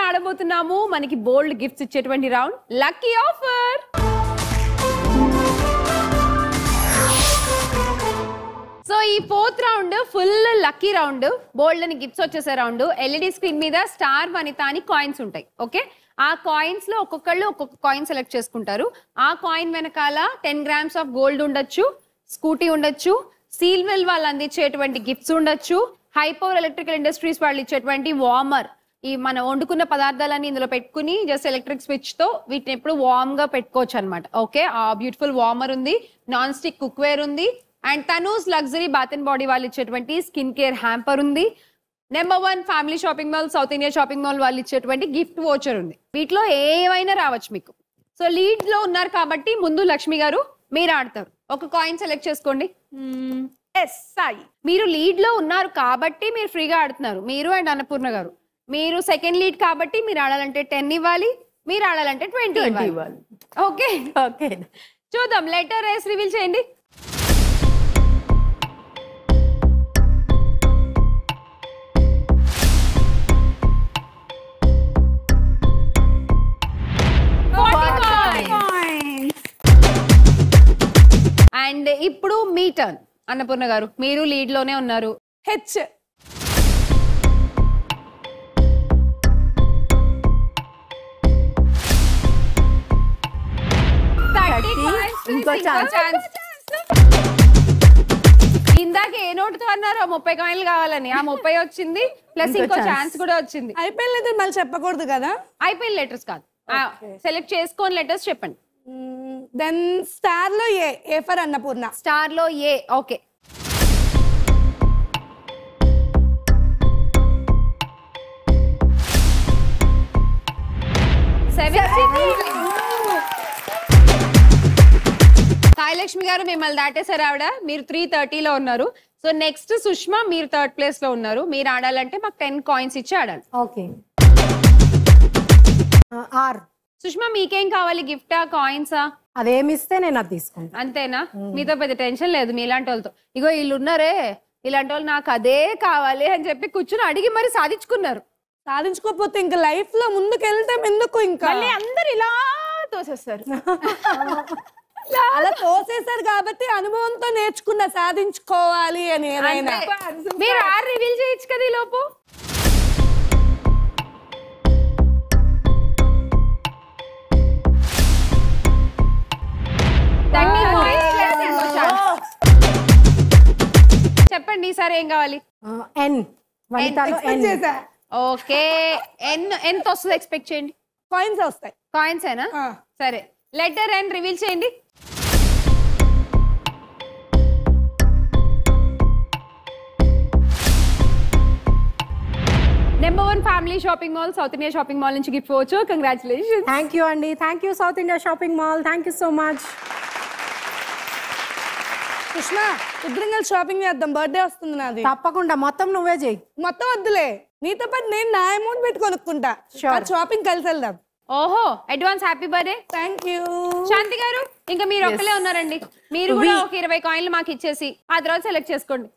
ఆడబోతున్నాము మనకి bold gifts ఇచ్చేటువంటి round lucky offer. So ఈ 4th round full lucky round. Bold అని గిఫ్ట్స్ వచ్చేసే రౌండ్. ఎల్ఈడి స్క్రీన్ మీద స్టార్ వనిత అని కాయిన్స్ ఉంటాయి. ఓకే, ఆ కాయిన్స్ లో ఒక్కొక్కళ్ళు ఒక్కొక్క కాయిన్ సెలెక్ట్ చేసుకుంటారు. ఆ కాయిన్ వెనకాల 10 grams ఆఫ్ గోల్డ్ ఉండొచ్చు, స్కూటీ ఉండొచ్చు, సీల్వెల్ వాళ్ళు అందించేటువంటి గిఫ్ట్స్ ఉండొచ్చు, హై పవర్ ఎలక్ట్రికల్ ఇండస్ట్రీస్ వాళ్ళు ఇచ్చేటువంటి వార్మర్, ఈ మనం వండుకున్న పదార్థాలన్నీ ఇందులో పెట్టుకుని జస్ట్ ఎలక్ట్రిక్ స్విచ్ తో వీటిని ఎప్పుడు వార్మ్ గా పెట్టుకోవచ్చు అనమాట. ఓకే, ఆ బ్యూటిఫుల్ వార్మర్ ఉంది, నాన్ స్టిక్ కుక్ వేర్ ఉంది, and Tanu's luxury bath and body వాళ్ళు ఇచ్చేటువంటి స్కిన్ కేర్ హ్యాంపర్ ఉంది. Number 1 family shopping mall, South India shopping mall వాళ్ళు ఇచ్చేటువంటి గిఫ్ట్ వోచర్ ఉంది. వీటిలో ఏవైనా రావచ్చు మీకు. సో లీడ్ లో ఉన్నారు కాబట్టి ముందు లక్ష్మి గారు మీరు ఆడతారు. ఒక కాయిన్ సెలెక్ట్ చేసుకోండి. మీరు లీడ్ లో ఉన్నారు కాబట్టి మీరు ఫ్రీగా ఆడుతున్నారు, మీరు అండ్ అన్నపూర్ణ గారు. మీరు సెకండ్ లీడ్ కాబట్టి మీరు ఆడాలంటే 10 ఇవ్వాలి, మీరు ఆడాలంటే 20 ఇవ్వాలి. ఓకే ఓకే, చూద్దాం. లెటర్ ఎస్ రివీల్ చేయండి. అండ్ ఇప్పుడు మీ టర్న్ అన్నపూర్ణ గారు. మీరు లీడ్ లోనే ఉన్నారు. హెచ్. ఇందాక ఏ నోటుతో అన్నారు 30 కాయిన్లు కావాలని, ఆ 30 వచ్చింది ప్లస్ ఇంకో ఛాన్స్ కూడా వచ్చింది. ఐపీఎల్ లెటర్ మళ్ళీ చెప్పకూడదు కదా. ఐపీఎల్ లెటర్స్ కాదు, సెలెక్ట్ చేసుకొని లెటర్స్ చెప్పండి. దెన్ స్టార్ లో ఏ ఫర్ అన్నపూర్ణ. స్టార్ లో ఏ. ఓకే, సాయిలక్ష్మి గారు మిమ్మల్ని దాటేశారు ఆవిడ. మీరు 330లో ఉన్నారు. సో నెక్స్ట్ సుష్మా, మీరు 3rd ప్లేస్ లో ఉన్నారు. మీరు ఆడాలంటే మాకు 10 కాయిన్స్ ఇచ్చి ఆడాలి. ఓకే. ఆర్. సుష్మా మీకేం కావాలి? గిఫ్టా, కాయిన్సా? అదేమిస్తే నేను అది తీసుకుంటా. అంతేనా? మీతో పెద్ద టెన్షన్ లేదు. మీలాంటి వాళ్ళతో ఇగో వీళ్ళు ఉన్నారే, ఇలాంటి వాళ్ళు నాకు అదే కావాలి అని చెప్పి కూర్చుని అడిగి మరి సాధించుకున్నారు. సాధించుకోకపోతే ఇంకా లైఫ్ లో ముందుకు వెళ్తాం ఎందుకు? ఇంకా అందరు ఇలా తోసేస్తారు. అలా తోసేసారు కాబట్టి అనుభవంతో నేర్చుకున్నా సాధించుకోవాలి అని. మీరు ఆర్ రివీల్ చేయొచ్చు కదా ఈ లోపు. చెప్పండి ఈసారి ఏం కావాలి? ఎన్. ఓకే, ఎంత వస్తుంది ఎక్స్పెక్ట్ చేయండి. కాయిన్స్ వస్తాయి. కాయిన్స్ ఏనా? సరే, లెటర్ ఎన్ రివీల్ చేయండి. Number 1 family shopping mall, South India shopping mall నుంచి గిఫ్ట్ వచ్చు. కంగ్రాచులేషన్స్. థ్యాంక్ యూ అండి. Thank you south India shopping mall. Thank you so much. Krishna, ఇద్దరం కలిసి షాపింగ్ చేద్దాం. బర్త్డే వస్తుంది నాది. తప్పకుండా. మొత్తం నువ్వే చేయి. మొత్తం వద్దులే, నీతో పాటు నేను నా అమౌంట్ పెట్టి కొనుక్కుంటా. షాపింగ్ కలిసి వెళ్దాం. ఓహో, advance happy birthday. Thank you. Shanti గారు ఇంకా మీరు ఒక్కలే ఉన్నారండి. మీరు కూడా ఒక 20 కాయిన్లు మాకు ఇచ్చేసి ఆ తర్వాత సెలెక్ట్ చేసుకోండి.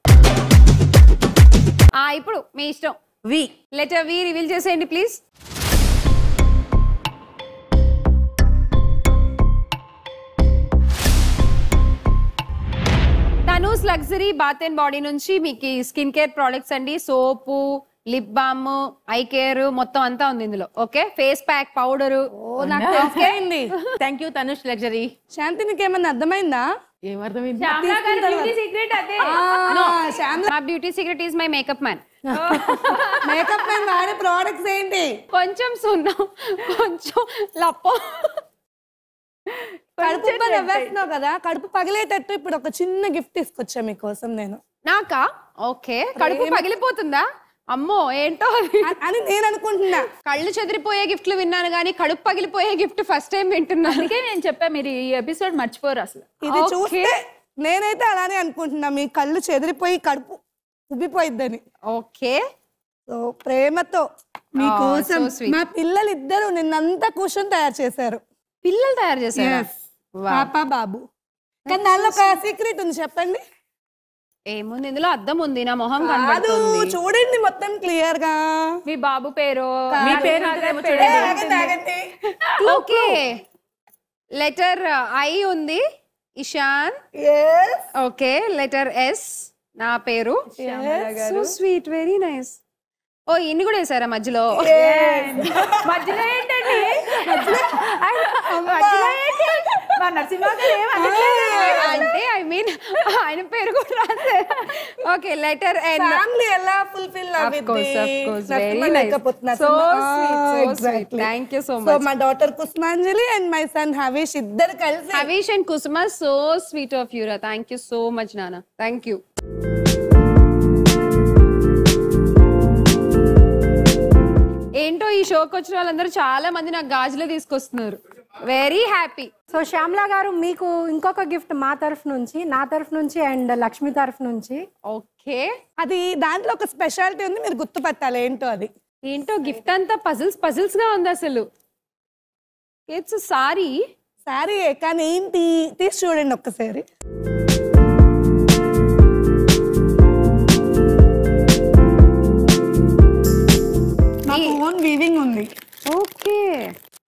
ఇప్పుడు మీ ఇష్టం. వి. లెటర్ వి రివీల్ చేసేయండి please. Tanu's luxury bath and body నుంచి మీకు స్కిన్ కేర్ ప్రొడక్ట్స్ అండి. Soap, lip balm, eye care మొత్తం అంతా ఉంది ఇందులో. Okay, face pack, powder. Thank you Tanush luxury. Shanti, నీకేమన్నా అర్థమైందా? ఏమర్థమైంది? మా beauty secret is my makeup man. Makeup man వాడే ప్రొడక్ట్స్ ఏంటి? కొంచెం సున్నం, కొంచెం లప్ప. కడుపు నవ్వేస్తున్నావు కదా, కడుపు పగిలేటట్టు ఇప్పుడు ఒక చిన్న గిఫ్ట్ తీసుకొచ్చా మీకోసం నేను. నాకా? ఓకే, కడుపు పగిలిపోతుందా? అమ్మో ఏంటో అని నేను అనుకుంటున్నా. కళ్ళు చెదిరిపోయే గిఫ్ట్లు విన్నాను కానీ కడుపు పగిలిపోయే గిఫ్ట్ ఫస్ట్ టైం వింటున్నా. అందుకే నేను చెప్పా మీరు ఈ ఎపిసోడ్ మర్చిపోరు అసలు. ఇది చూస్తే నేనైతే అలానే అనుకుంటున్నా, మీ కళ్ళు చెదిరిపోయి కడుపు ఉబ్బిపోయిద్దని. ఓకే, సో ప్రేమతో మీకోసం మా పిల్లలు ఇద్దరు నిన్నంతా కూర్చొని తయారు చేశారు. పిల్లలు తయారు చేశారు? పాప బాబు. కానీ దానిలో ఒక సీక్రెట్ ఉంది, చెప్పండి. ఏముంది ఇందులో అద్దం ఉంది, నా మొహం కాదు కనబడుతుంది. చూడండి మొత్తం క్లియర్ గా. మీ బాబు పేరు మీ పేరు ఓకే. లెటర్ ఐ ఉంది, ఇషాన్. ఓకే, లెటర్ ఎస్ నా పేరు. So sweet, very nice. ఓ ఇన్ని కూడా వేసారా మధ్యలో? మధ్యలో ఏంటండి? అంటే ఐ మీన్ ఆయన పేరు కూడా రాశారు. Okay, letter N. ఫ్యామిలీ ఎలా fulfil very nice. So sweet. Thank you so so much. మా daughter Kusmanjali and my son Havish ఇద్దరు కలిసి. Havish and Kusuma, so sweet of యూరా. థ్యాంక్ యూ సో మచ్ నాన్న. Thank you. ఏంటో ఈ షోకి వచ్చిన వాళ్ళందరూ చాలా మంది నాకు గాజులు తీసుకొస్తున్నారు. Very happy. సో శ్యామల గారు, మీకు ఇంకొక గిఫ్ట్ మా తరఫు నుంచి, నా తరఫు నుంచి అండ్ లక్ష్మి తరఫు నుంచి. ఓకే, అది దాంట్లో ఒక స్పెషాలిటీ ఉంది, మీరు గుర్తుపట్టాలి ఏంటో అది. ఏంటో గిఫ్ట్ అంతా పజిల్స్ గా ఉంది అసలు. It's sorry. సారీ కానీ ఏంటి, తీసి చూడండి ఒక్కసారి. నా ఓన్ వీవింగ్ ఉంది. ఓకే,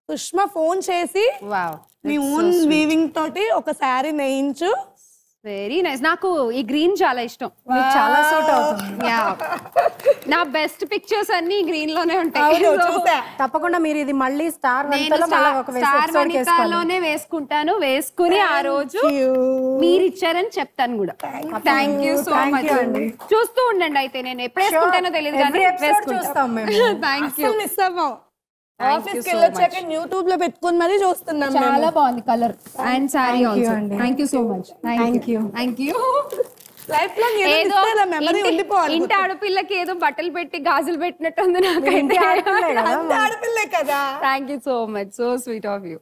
సుష్మా ఫోన్ చేసి వావ్, మీ ఓన్ వీవింగ్ తోటి ఒక శారీ నేయించు. Very nice. నాకు ఈ గ్రీన్ చాలా ఇష్టం. మీకు చాలా సూట్ అవుతుంది. నా బెస్ట్ పిక్చర్స్ అన్ని గ్రీన్ లోనే ఉంటాయి. అవును, చూసా. తప్పకుండా మీరు ఇది మళ్ళీ స్టార్ నేను స్టార్ వనితాలోనే వేసుకుంటాను. వేసుకుని ఆ రోజు మీరు ఇచ్చారని చెప్తాను కూడా. థ్యాంక్ యూ సో మచ్ అండి. చూస్తూ ఉండండి. అయితే నేను ఎప్పుడు వేసుకుంటానో తెలియదు కానీ చూస్తాం మేము. Thank you. మిస్ అవ్వం. ఆఫీస్ కి వెళ్ళొచ్చాక యూట్యూబ్ లో పెట్టుకుని మరీ చూస్తున్నాం. చాలా బాగుంది colour and sorry also. Thank you so much. Thank you. Thank you. Life long ఏదో మెమరీ ఉండిపోవాలి. ఇంటి ఆడపిల్లకి ఏదో బట్టలు పెట్టి గాజులు పెట్టినట్టు ఉంది నాకు. ఆడపిల్లే కదా. Thank you so much. So sweet of you.